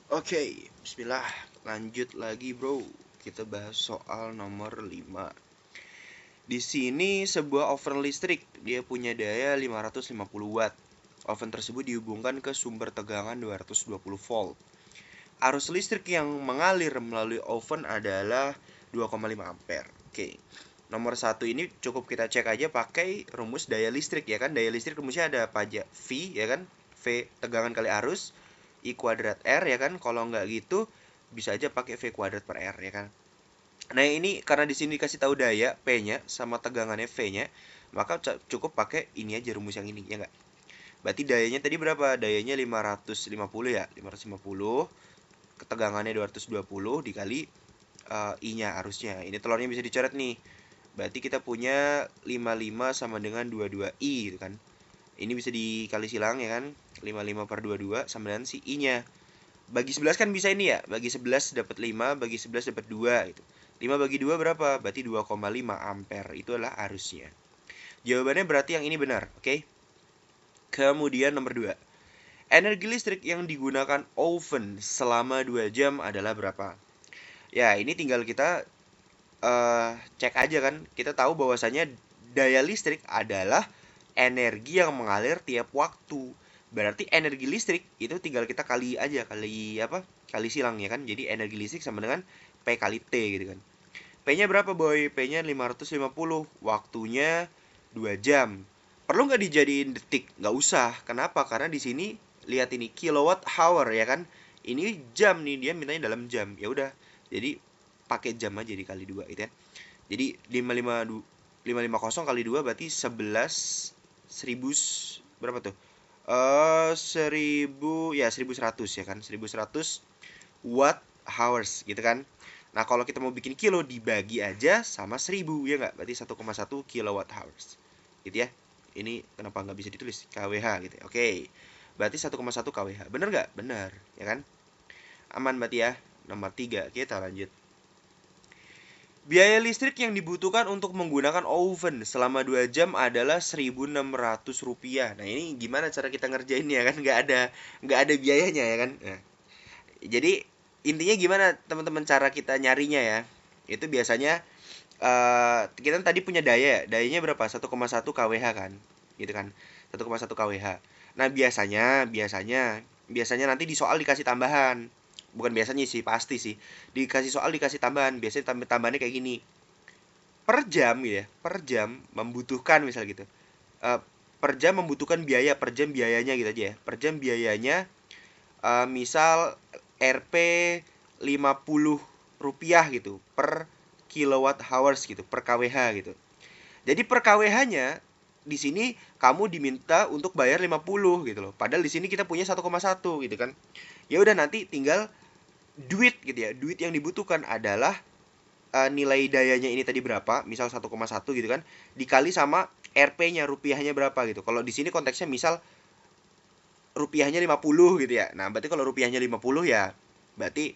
Oke, bismillah. Lanjut lagi, Bro. Kita bahas soal nomor 5. Di sini sebuah oven listrik, dia punya daya 550 watt. Oven tersebut dihubungkan ke sumber tegangan 220 volt. Arus listrik yang mengalir melalui oven adalah 2,5 ampere. Oke. Nomor satu ini cukup kita cek aja pakai rumus daya listrik ya kan. Daya listrik rumusnya ada apa aja? V ya kan? V tegangan kali arus I kuadrat R ya kan. Kalau nggak gitu bisa aja pakai V kuadrat per R ya kan. Nah, ini karena di sini dikasih tahu daya P-nya sama tegangannya V-nya, maka cukup pakai ini aja rumus yang ini ya nggak? Berarti dayanya tadi berapa? Dayanya 550 ya. 550 ketegangannya 220 dikali I-nya arusnya. Ini telurnya bisa dicoret nih. Berarti kita punya 55 sama dengan 22I gitu kan. Ini bisa dikali silang ya kan. 55 per 22 sama dengan si I-nya. Bagi 11 kan bisa ini ya. Bagi 11 dapat 5, bagi 11 dapat 2 gitu. 5 bagi 2 berapa? Berarti 2,5 ampere. Itu adalah arusnya. Jawabannya berarti yang ini benar, oke? Kemudian nomor 2. Energi listrik yang digunakan oven selama 2 jam adalah berapa? Ya, ini tinggal kita cek aja kan. Kita tahu bahwasanya daya listrik adalah energi yang mengalir tiap waktu. Berarti energi listrik itu tinggal kita kali aja, kali apa? Kali silang ya kan. Jadi energi listrik sama dengan P kali T gitu kan. P-nya berapa boy? P-nya 550. Waktunya 2 jam. Perlu nggak dijadiin detik? Nggak usah. Kenapa? Karena di sini lihat ini kilowatt hour ya kan. Ini jam nih, dia mintanya dalam jam. Ya udah. Jadi pakai jam aja dikali 2 gitu ya. Jadi 550 kali 2 berarti 11 1000 berapa tuh? 1000 ya 1100 ya kan. 1100 watt hours gitu kan. Nah, kalau kita mau bikin kilo dibagi aja sama 1000 ya nggak? Berarti 1,1 kilowatt hours. Gitu ya. Ini kenapa nggak bisa ditulis kWh gitu ya. Oke. Berarti 1,1 kWh. Bener nggak? Bener, ya kan? Aman berarti ya. Nomor 3, kita lanjut. Biaya listrik yang dibutuhkan untuk menggunakan oven selama 2 jam adalah Rp1.600. Nah, ini gimana cara kita ngerjainnya kan? Nggak ada biayanya ya kan? Nah, jadi intinya gimana teman-teman cara kita nyarinya ya? Itu biasanya kita tadi punya dayanya berapa? 1,1 kWh kan? Gitu kan? 1,1 kWh. Nah, biasanya nanti di soal dikasih tambahan. Bukan biasanya sih, pasti sih. Dikasih soal dikasih tambahan. Biasanya tambahannya kayak gini. Per jam gitu ya. Per jam membutuhkan misal gitu. Eh, per jam membutuhkan biaya, per jam biayanya gitu aja ya. Per jam biayanya misal Rp 50 gitu per kilowatt hours gitu, per kWh gitu. Jadi per kWh-nya di sini kamu diminta untuk bayar 50 gitu loh. Padahal di sini kita punya 1,1 gitu kan. Ya udah nanti tinggal duit gitu ya. Duit yang dibutuhkan adalah nilai dayanya ini tadi berapa, misal 1,1 gitu kan, dikali sama Rp-nya, rupiahnya berapa gitu. Kalau di sini konteksnya misal rupiahnya 50 gitu ya. Nah, berarti kalau rupiahnya 50 ya berarti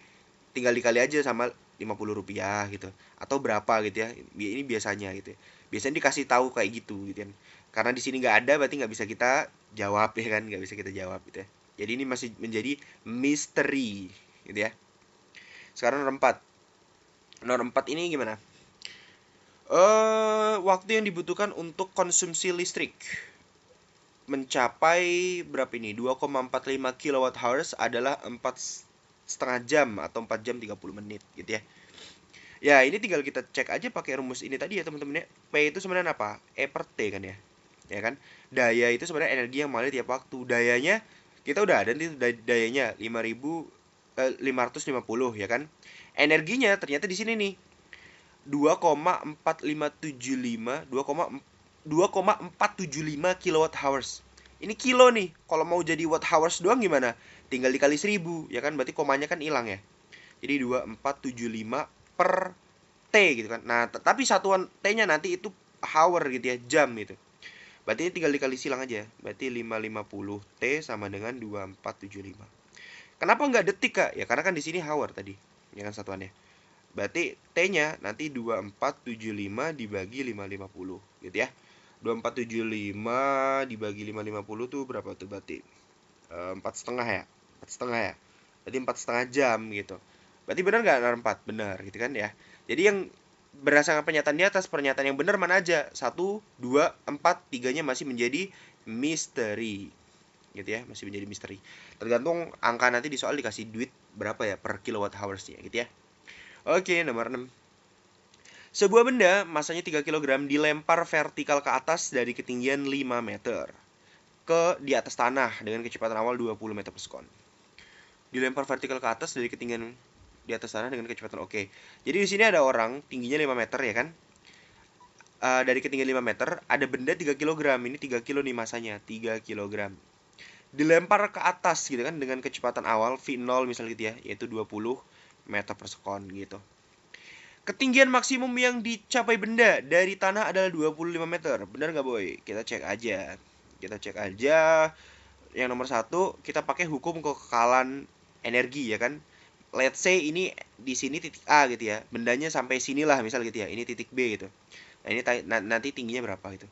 tinggal dikali aja sama 50 rupiah gitu. Atau berapa gitu ya. Ini biasanya gitu ya. Biasanya dikasih tahu kayak gitu gitu kan. Karena di sini nggak ada berarti nggak bisa kita jawab ya kan, nggak bisa kita jawab gitu ya. Jadi ini masih menjadi misteri gitu ya. Sekarang nomor 4. Nomor 4 ini gimana? Waktu yang dibutuhkan untuk konsumsi listrik mencapai berapa ini? 2,45 kilowatt hours adalah 4,5 jam atau 4 jam 30 menit gitu ya. Ya, ini tinggal kita cek aja pakai rumus ini tadi ya teman-teman ya. P itu sebenarnya apa? E per T kan ya. Ya kan? Daya itu sebenarnya energi yang mengalir tiap waktu. Dayanya kita udah ada nih dayanya 550 ya kan. Energinya ternyata di sini nih 2,475 kilowatt hours. Ini kilo nih. Kalau mau jadi watt hours doang gimana? Tinggal dikali 1000 ya kan, berarti komanya kan hilang ya. Jadi 2475 per T gitu kan. Nah, tapi satuan T-nya nanti itu hour gitu ya, jam gitu. Berarti ini tinggal dikali silang aja. Berarti 550 T sama dengan 2475. Kenapa nggak detik, Kak? Ya karena kan di sini hour tadi. Ya kan satuannya. Berarti T-nya nanti 2475 dibagi 550 gitu ya. 2475 dibagi 550 tuh berapa tuh berarti? 4,5 ya? 4,5 ya? Berarti 4,5 jam gitu. Berarti benar nggak naruh 4? Benar gitu kan ya. Jadi yang berdasarkan pernyataan di atas, pernyataan yang benar mana aja? 1, 2, 4, 3-nya masih menjadi misteri. Gitu ya, masih menjadi misteri. Tergantung angka nanti di soal dikasih duit berapa ya per kilowatt hours-nya gitu ya. Oke, nomor 6. Sebuah benda masanya 3 kg dilempar vertikal ke atas dari ketinggian 5 meter ke di atas tanah dengan kecepatan awal 20 meter per sekon. Dilempar vertikal ke atas dari ketinggian di atas tanah dengan kecepatan oke. Jadi di sini ada orang tingginya 5 meter ya kan? Dari ketinggian 5 meter ada benda 3 kg. Ini 3 kilo nih masanya, 3 kg. Dilempar ke atas gitu kan dengan kecepatan awal V0 misalnya gitu ya, yaitu 20 meter per sekon gitu. Ketinggian maksimum yang dicapai benda dari tanah adalah 25 meter. Benar nggak boy? Kita cek aja. Yang nomor 1, kita pakai hukum kekekalan energi ya kan. Let's say ini di sini titik A gitu ya. Bendanya sampai sinilah misal gitu ya. Ini titik B gitu. Nah, ini nanti tingginya berapa gitu.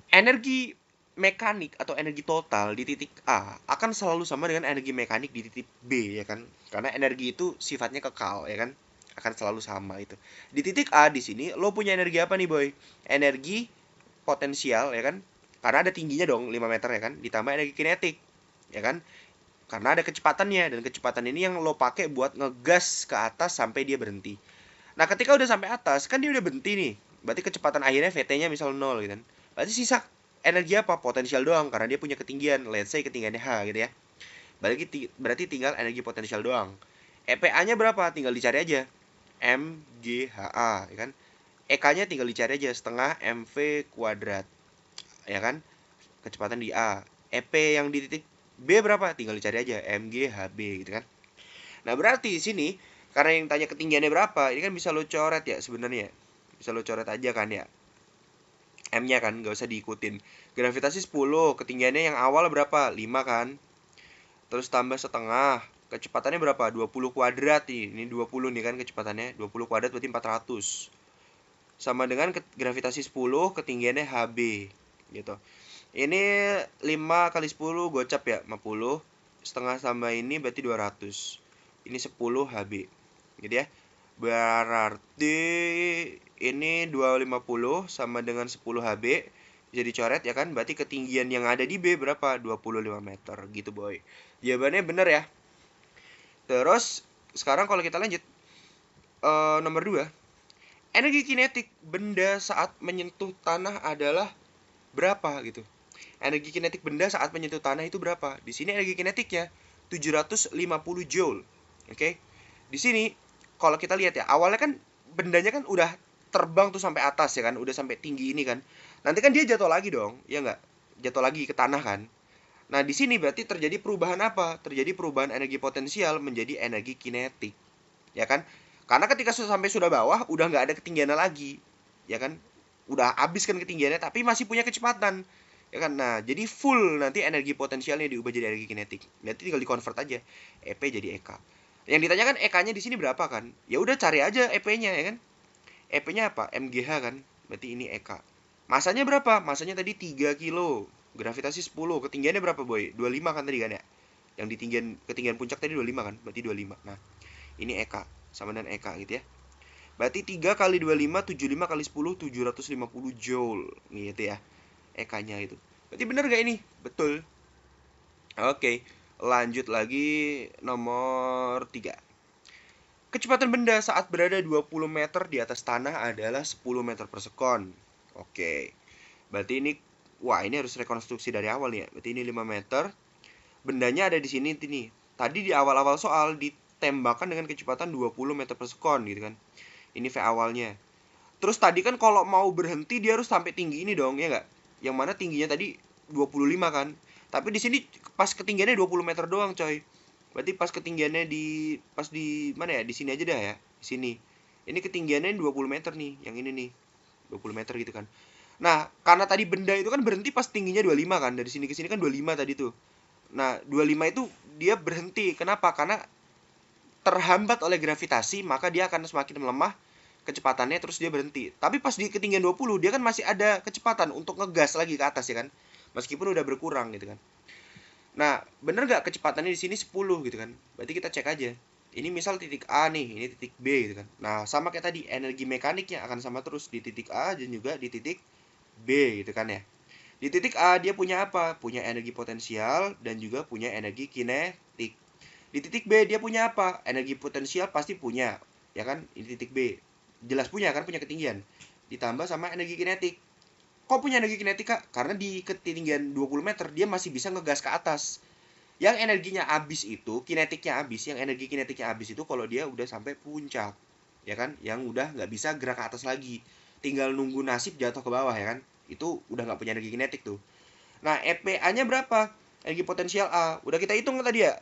Energi mekanik atau energi total di titik A akan selalu sama dengan energi mekanik di titik B ya kan. Karena energi itu sifatnya kekal ya kan. Akan selalu sama itu. Di titik A di sini lo punya energi apa nih boy? Energi potensial ya kan? Karena ada tingginya dong 5 meter ya kan, ditambah energi kinetik ya kan? Karena ada kecepatannya dan kecepatan ini yang lo pakai buat ngegas ke atas sampai dia berhenti. Nah, ketika udah sampai atas kan dia udah berhenti nih. Berarti kecepatan akhirnya VT-nya misal 0 gitu kan. Berarti sisa energi apa? Potensial doang karena dia punya ketinggian, let's say ketinggiannya H gitu ya. Berarti tinggal energi potensial doang. EPA-nya berapa? Tinggal dicari aja. MGHA ya kan. EK-nya tinggal dicari aja setengah MV kuadrat. Ya kan? Kecepatan di A. EP yang di titik B berapa? Tinggal dicari aja MGHB gitu kan. Nah, berarti di sini karena yang tanya ketinggiannya berapa, ini kan bisa lo coret ya sebenarnya. Bisa lo coret aja kan ya. M-nya kan nggak usah diikutin. Gravitasi 10, ketinggiannya yang awal berapa? 5 kan. Terus tambah setengah. Kecepatannya berapa? 20 kuadrat nih. Ini 20 nih kan kecepatannya. 20 kuadrat berarti 400. Sama dengan gravitasi 10, ketinggiannya HB gitu. Ini 5 kali 10 gocap ya, 50. Setengah tambah ini berarti 200. Ini 10 HB. Gitu ya. Berarti ini 250 sama dengan 10 HB. Bisa dicoret ya kan? Berarti ketinggian yang ada di B berapa? 25 meter gitu boy. Jawabannya bener ya. Terus sekarang kalau kita lanjut nomor 2. Energi kinetik benda saat menyentuh tanah adalah berapa gitu. Energi kinetik benda saat menyentuh tanah itu berapa? Di sini energi kinetiknya 750 joule. Oke. Di sini kalau kita lihat ya, awalnya kan bendanya kan udah terbang tuh sampai atas ya kan, udah sampai tinggi ini kan. Nanti kan dia jatuh lagi dong, ya nggak? Jatuh lagi ke tanah kan. Nah, di sini berarti terjadi perubahan apa? Terjadi perubahan energi potensial menjadi energi kinetik. Ya kan? Karena ketika sudah bawah, udah nggak ada ketinggiannya lagi. Ya kan? Udah habis kan ketinggiannya, tapi masih punya kecepatan. Ya kan? Nah, jadi full nanti energi potensialnya diubah jadi energi kinetik. Nanti tinggal di-convert aja. EP jadi EK. Yang ditanyakan EK-nya di sini berapa kan? Ya udah cari aja EP-nya ya kan? EP-nya apa? MGH kan? Berarti ini EK. Masanya berapa? Masanya tadi 3 kilo. Gravitasi 10. Ketinggiannya berapa, boy? 25 kan tadi kan ya? Yang di ketinggian puncak tadi 25 kan? Berarti 25. Nah, ini EK. Sama dengan EK gitu ya. Berarti 3 kali 25, 75 kali 10, 750 joule. Gitu ya. EK-nya itu. Berarti bener gak ini? Betul. Oke. Lanjut lagi nomor 3. Kecepatan benda saat berada 20 meter di atas tanah adalah 10 meter per sekon. Oke. Berarti ini, wah ini harus rekonstruksi dari awal nih ya. Berarti ini 5 meter. Bendanya ada di sini nih. Tadi di awal-awal soal ditembakkan dengan kecepatan 20 meter per sekon gitu kan. Ini V awalnya. Terus tadi kan kalau mau berhenti dia harus sampai tinggi ini dong, ya nggak? Yang mana tingginya tadi 25 kan. Tapi di sini pas ketinggiannya 20 meter doang, coy. Berarti pas ketinggiannya pas di mana ya? Di sini aja dah ya. Di sini. Ini ketinggiannya 20 meter nih, yang ini nih. 20 meter gitu kan. Nah, karena tadi benda itu kan berhenti pas tingginya 25 kan. Dari sini ke sini kan 25 tadi tuh. Nah, 25 itu dia berhenti. Kenapa? Karena terhambat oleh gravitasi, maka dia akan semakin melemah kecepatannya, terus dia berhenti. Tapi pas di ketinggian 20, dia kan masih ada kecepatan untuk ngegas lagi ke atas ya kan. Meskipun udah berkurang gitu kan. Nah, bener nggak kecepatannya di sini 10 gitu kan? Berarti kita cek aja. Ini misal titik A nih, ini titik B gitu kan. Nah, sama kayak tadi, energi mekaniknya akan sama terus di titik A dan juga di titik B gitu kan ya. Di titik A dia punya apa? Punya energi potensial dan juga punya energi kinetik. Di titik B dia punya apa? Energi potensial pasti punya, ya kan? Di titik B jelas punya kan, punya ketinggian. Ditambah sama energi kinetik. Kok punya energi kinetik, Kak? Karena di ketinggian 20 meter dia masih bisa ngegas ke atas. Yang energinya habis itu, kinetiknya habis, yang energi kinetiknya habis itu kalau dia udah sampai puncak, ya kan? Yang udah nggak bisa gerak ke atas lagi, tinggal nunggu nasib jatuh ke bawah, ya kan? Itu udah nggak punya energi kinetik tuh. Nah, EPA-nya berapa? Energi potensial A. Udah kita hitung tadi ya?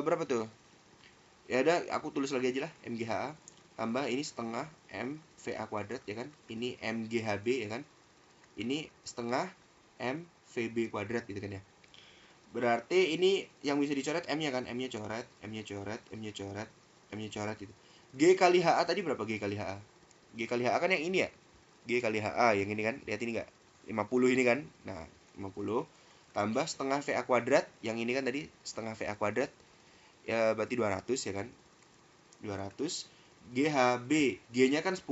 Berapa tuh? Ya udah, aku tulis lagi aja lah, MGHA tambah ini setengah M VA kuadrat, ya kan? Ini MGHB, ya kan? Ini setengah M VB kuadrat gitu kan ya. Berarti ini yang bisa dicoret M-nya kan, M-nya coret, M-nya coret, M-nya coret, M-nya coret gitu. G kali HA tadi berapa G kali HA? G kali HA kan yang ini ya? G kali HA yang ini kan, lihat ini enggak? 50 ini kan. Nah, 50 tambah setengah VA kuadrat, yang ini kan tadi setengah VA kuadrat. Ya berarti 200 ya kan? 200 GHB, G-nya kan 10,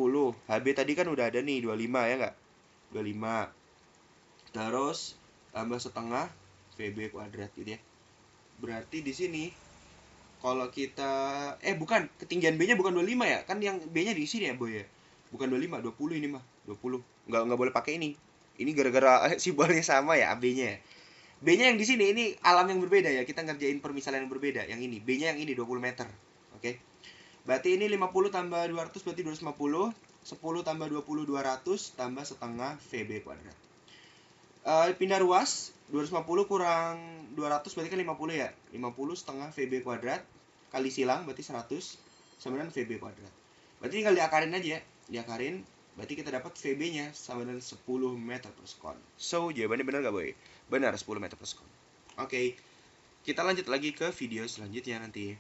HB tadi kan udah ada nih 25 ya enggak? 25. Terus tambah setengah VB kuadrat gitu ya. Berarti di sini kalau kita bukan, ketinggian B-nya bukan 25 ya? Kan yang B-nya di sini ya, Boy ya. Bukan 25, 20 ini mah. 20. Nggak boleh pakai ini. Ini gara-gara simbolnya sama ya, AB-nya ya. B-nya yang di sini ini alam yang berbeda ya. Kita ngerjain permisalan yang berbeda. Yang ini, B-nya yang ini 20 meter. Oke. Berarti ini 50 tambah 200 berarti 250. 10 tambah 20 200 tambah setengah VB kuadrat. Pindah ruas, 250 kurang 200 berarti kan 50 ya. 50 setengah VB kuadrat kali silang berarti 100 sama dengan VB kuadrat. Berarti tinggal diakarin aja ya. Diakarin berarti kita dapat VB-nya sama dengan 10 meter per sekon. So, jawabannya benar nggak, Boy? Benar, 10 meter per sekon. Oke, kita lanjut lagi ke video selanjutnya nanti.